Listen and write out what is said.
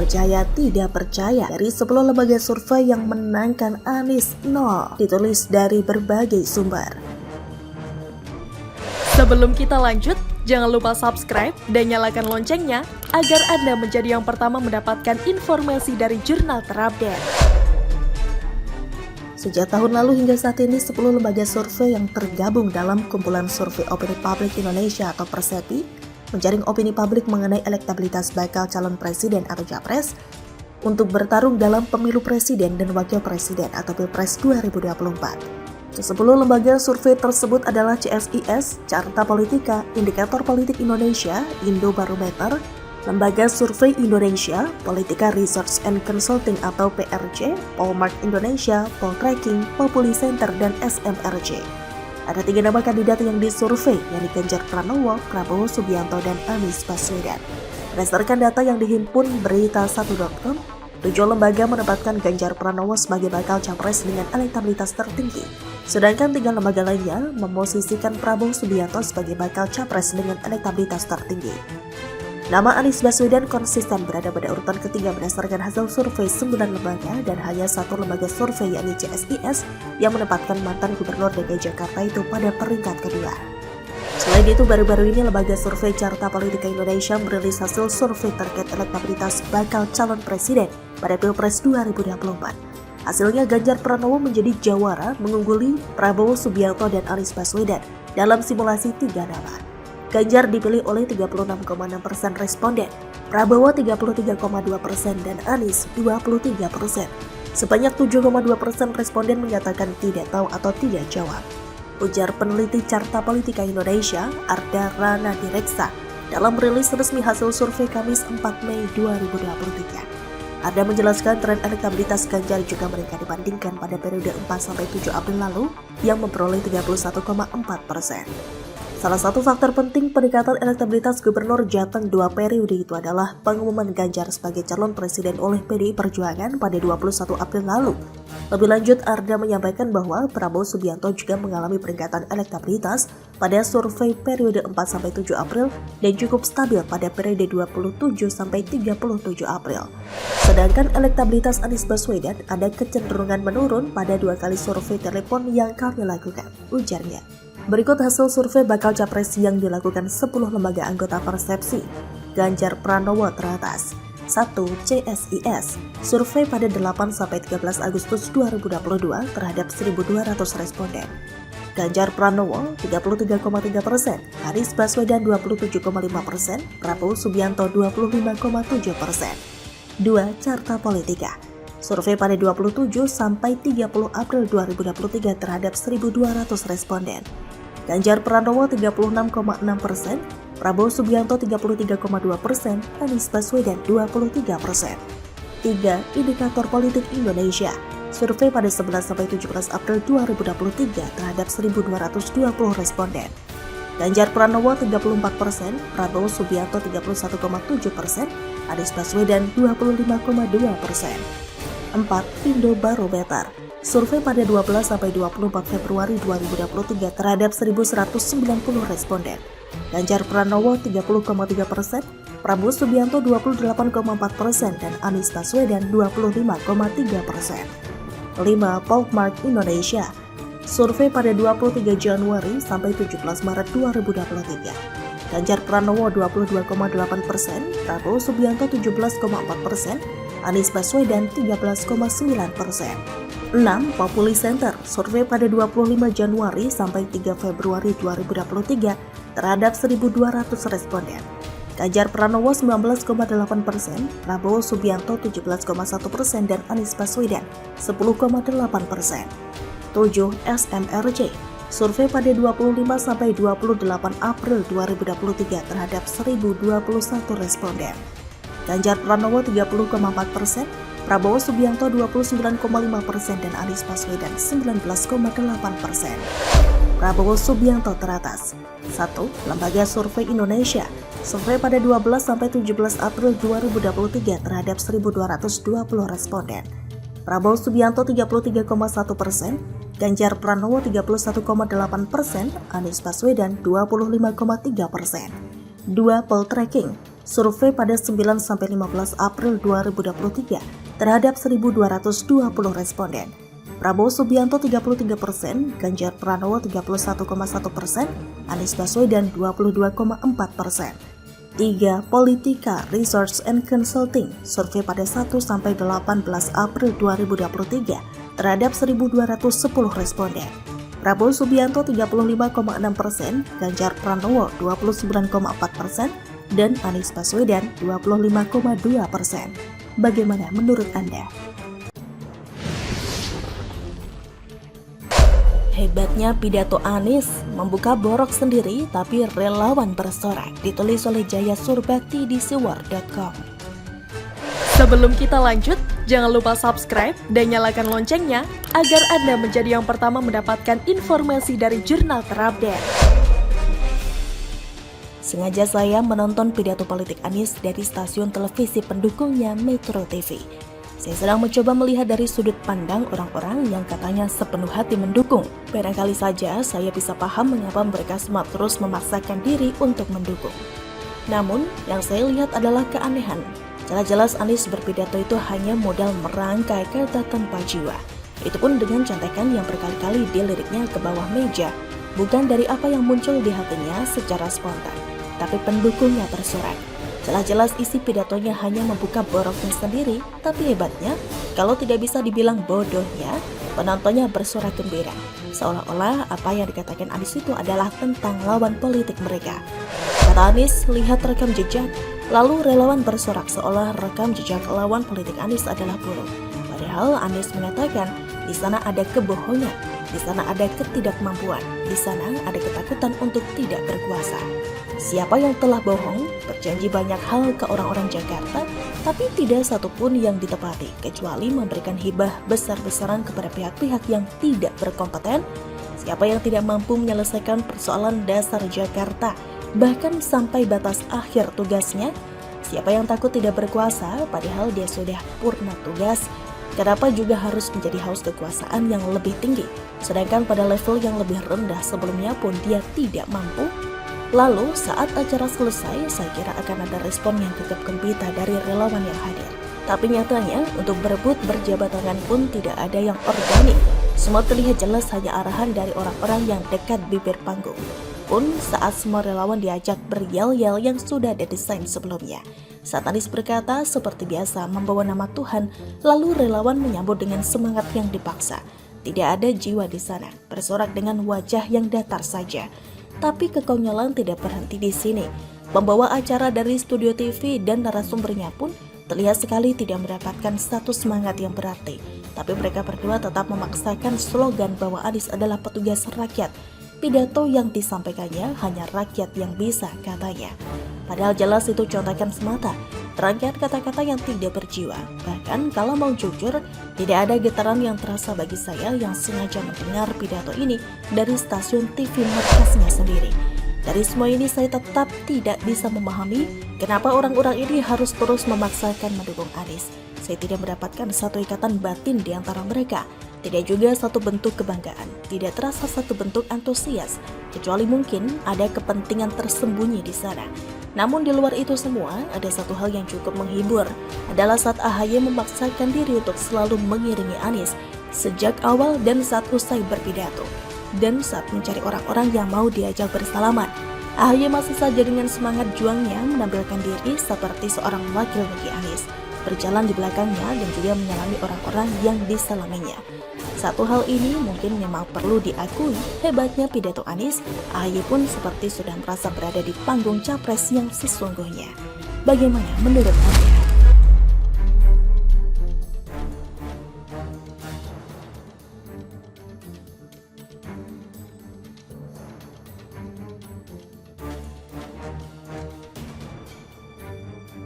Percaya tidak percaya, dari 10 lembaga survei yang menangkan Anies 0, ditulis dari berbagai sumber. Sebelum kita lanjut, jangan lupa subscribe dan nyalakan loncengnya agar Anda menjadi yang pertama mendapatkan informasi dari jurnal terupdate. Sejak tahun lalu hingga saat ini, 10 lembaga survei yang tergabung dalam kumpulan survei opini publik Indonesia atau Persepi menjaring opini publik mengenai elektabilitas bakal calon presiden atau capres untuk bertarung dalam pemilu presiden dan wakil presiden atau Pilpres 2024. Ke-10 lembaga survei tersebut adalah CSIS, Carta Politika, Indikator Politik Indonesia, Indobarometer, Lembaga Survei Indonesia, Politika Research and Consulting atau PRC, Polmark Indonesia, Poltreking, Populi Center, dan SMRC. Ada 3 nama kandidat yang disurvei, yakni Ganjar Pranowo, Prabowo Subianto, dan Anies Baswedan. Berdasarkan data yang dihimpun berita1.com, 7 lembaga menempatkan Ganjar Pranowo sebagai bakal capres dengan elektabilitas tertinggi, sedangkan 3 lembaga lainnya memosisikan Prabowo Subianto sebagai bakal capres dengan elektabilitas tertinggi. Nama Anies Baswedan konsisten berada pada urutan ketiga berdasarkan hasil survei 9 lembaga dan hanya 1 lembaga survei yakni CSIS yang menempatkan mantan Gubernur DKI Jakarta itu pada peringkat kedua. Selain itu, baru-baru ini lembaga survei Carta Politika Indonesia merilis hasil survei terkait elektabilitas bakal calon presiden pada Pilpres 2024. Hasilnya Ganjar Pranowo menjadi jawara mengungguli Prabowo Subianto dan Anies Baswedan dalam simulasi 3 nama. Ganjar dipilih oleh 36,6% responden, Prabowo 33,2% dan Anies 23%. Sebanyak 7,2% responden menyatakan tidak tahu atau tidak jawab. Ujar peneliti Carta Politika Indonesia, Arda Rana Direksa, dalam rilis resmi hasil survei Kamis 4 Mei 2023. Arda menjelaskan tren elektabilitas Ganjar juga meningkat dibandingkan pada periode 4-7 April lalu yang memperoleh 31,4%. Salah satu faktor penting peningkatan elektabilitas Gubernur Jateng 2 periode itu adalah pengumuman Ganjar sebagai calon presiden oleh PDI Perjuangan pada 21 April lalu. Lebih lanjut, Arda menyampaikan bahwa Prabowo Subianto juga mengalami peningkatan elektabilitas pada survei periode 4-7 April dan cukup stabil pada periode 27-37 April. Sedangkan elektabilitas Anies Baswedan ada kecenderungan menurun pada 2 kali survei telepon yang kami lakukan, ujarnya. Berikut hasil survei bakal capres yang dilakukan 10 lembaga anggota Persepsi. Ganjar Pranowo teratas. 1. CSIS. Survei pada 8-13 Agustus 2022 terhadap 1.200 responden. Ganjar Pranowo 33,3%, Anies Baswedan 27,5%, Prabowo Subianto 25,7%. 2. Carta Politika. Survei pada 27-30 April 2023 terhadap 1.200 responden. Ganjar Pranowo 36,6%, Prabowo Subianto 33,2%, Anies Baswedan 23%. 3. Indikator Politik Indonesia. Survei pada 11-17 April 2023 terhadap 1.220 responden. Ganjar Pranowo 34%, Prabowo Subianto 31,7%, Anies Baswedan 25,2%. 4. Indobarometer. Survei pada 12-24 Februari 2023 terhadap 1.190 responden. Ganjar Pranowo 30,3%, Prabowo Subianto 28,4% dan Anies Baswedan 25,3%. 5. Polmark Indonesia. Survei pada 23 Januari sampai 17 Maret 2023. Ganjar Pranowo 22,8%, Prabowo Subianto 17,4%, Anies Baswedan 13,9%. 6. Populi Center. Survei pada 25 Januari sampai 3 Februari 2023 terhadap 1.200 responden. Ganjar Pranowo 19,8%, Prabowo Subianto 17,1% dan Anies Baswedan 10,8%. 7. SMRC. Survei pada 25 sampai 28 April 2023 terhadap 1.021 responden. Ganjar Pranowo 30,4%, Prabowo Subianto 29,5% dan Anies Baswedan 19,8%. Prabowo Subianto teratas. 1. Lembaga Survei Indonesia. Survei pada 12-17 April 2023 terhadap 1.220 responden. Prabowo Subianto 33,1%, Ganjar Pranowo 31,8%, Anies Baswedan 25,3%. 2. Poltreking. survei pada 9-15 April 2023 terhadap 1.220 responden. Prabowo Subianto 33%, Ganjar Pranowo 31,1%, Anies Baswedan 22,4%. 3. Politika Research and Consulting, survei pada 1-18 April 2023 terhadap 1.210 responden. Prabowo Subianto 35,6%, Ganjar Pranowo 29,4%, dan Anies Baswedan 25,2%. Bagaimana menurut Anda? Hebatnya pidato Anies, membuka borok sendiri tapi relawan bersorak, ditulis oleh Jaya Surbakti di siwar.com. Sebelum kita lanjut, jangan lupa subscribe dan nyalakan loncengnya agar Anda menjadi yang pertama mendapatkan informasi dari jurnal terupdate. Sengaja saya menonton pidato politik Anies dari stasiun televisi pendukungnya Metro TV. Saya sedang mencoba melihat dari sudut pandang orang-orang yang katanya sepenuh hati mendukung. Barangkali saja saya bisa paham mengapa mereka semua terus memaksakan diri untuk mendukung. Namun, yang saya lihat adalah keanehan. Jelas-jelas Anies berpidato itu hanya modal merangkai kata tanpa jiwa. Itu pun dengan contekan yang berkali-kali diliriknya ke bawah meja, bukan dari apa yang muncul di hatinya secara spontan, tapi pendukungnya bersorak. Jelas-jelas isi pidatonya hanya membuka boroknya sendiri, tapi hebatnya, kalau tidak bisa dibilang bodohnya, penontonnya bersorak gembira. Seolah-olah apa yang dikatakan Anies itu adalah tentang lawan politik mereka. Kata Anies, lihat rekam jejak, lalu relawan bersorak seolah rekam jejak lawan politik Anies adalah buruk. Padahal Anies mengatakan, di sana ada kebohongan, di sana ada ketidakmampuan, di sana ada ketakutan untuk tidak berkuasa. Siapa yang telah bohong, berjanji banyak hal ke orang-orang Jakarta, tapi tidak satupun yang ditepati, kecuali memberikan hibah besar-besaran kepada pihak-pihak yang tidak berkompeten. Siapa yang tidak mampu menyelesaikan persoalan dasar Jakarta, bahkan sampai batas akhir tugasnya. Siapa yang takut tidak berkuasa, padahal dia sudah purna tugas. Kenapa juga harus menjadi haus kekuasaan yang lebih tinggi, sedangkan pada level yang lebih rendah sebelumnya pun dia tidak mampu? Lalu saat acara selesai, saya kira akan ada respon yang gegap gempita dari relawan yang hadir. Tapi nyatanya, untuk berebut berjabat tangan pun tidak ada yang organik. Semua terlihat jelas hanya arahan dari orang-orang yang dekat bibir panggung. Pun saat semua relawan diajak beryel-yel yang sudah didesain sebelumnya. Saat Anies berkata seperti biasa membawa nama Tuhan, lalu relawan menyambut dengan semangat yang dipaksa. Tidak ada jiwa di sana, bersorak dengan wajah yang datar saja. Tapi kekonyolan tidak berhenti di sini. Pembawa acara dari studio TV dan narasumbernya pun terlihat sekali tidak mendapatkan status semangat yang berarti. Tapi mereka berdua tetap memaksakan slogan bahwa Anies adalah petugas rakyat. Pidato yang disampaikannya hanya rakyat yang bisa, katanya. Padahal jelas itu contekan semata, rangkaian kata-kata yang tidak berjiwa. Bahkan kalau mau jujur, tidak ada getaran yang terasa bagi saya yang sengaja mendengar pidato ini dari stasiun TV markasnya sendiri. Dari semua ini saya tetap tidak bisa memahami kenapa orang-orang ini harus terus memaksakan mendukung Anies. Saya tidak mendapatkan satu ikatan batin di antara mereka. Tidak juga satu bentuk kebanggaan, tidak terasa satu bentuk antusias, kecuali mungkin ada kepentingan tersembunyi di sana. Namun di luar itu semua, ada satu hal yang cukup menghibur, adalah saat AHY memaksakan diri untuk selalu mengiringi Anies sejak awal dan saat usai berpidato, dan saat mencari orang-orang yang mau diajak bersalaman. AHY masih saja dengan semangat juangnya menampilkan diri seperti seorang wakil bagi Anies, berjalan di belakangnya dan juga menyalami orang-orang yang disalaminya. Satu hal ini mungkin memang perlu diakui, hebatnya pidato Anies, AHY pun seperti sudah merasa berada di panggung capres yang sesungguhnya. Bagaimana menurut Anda?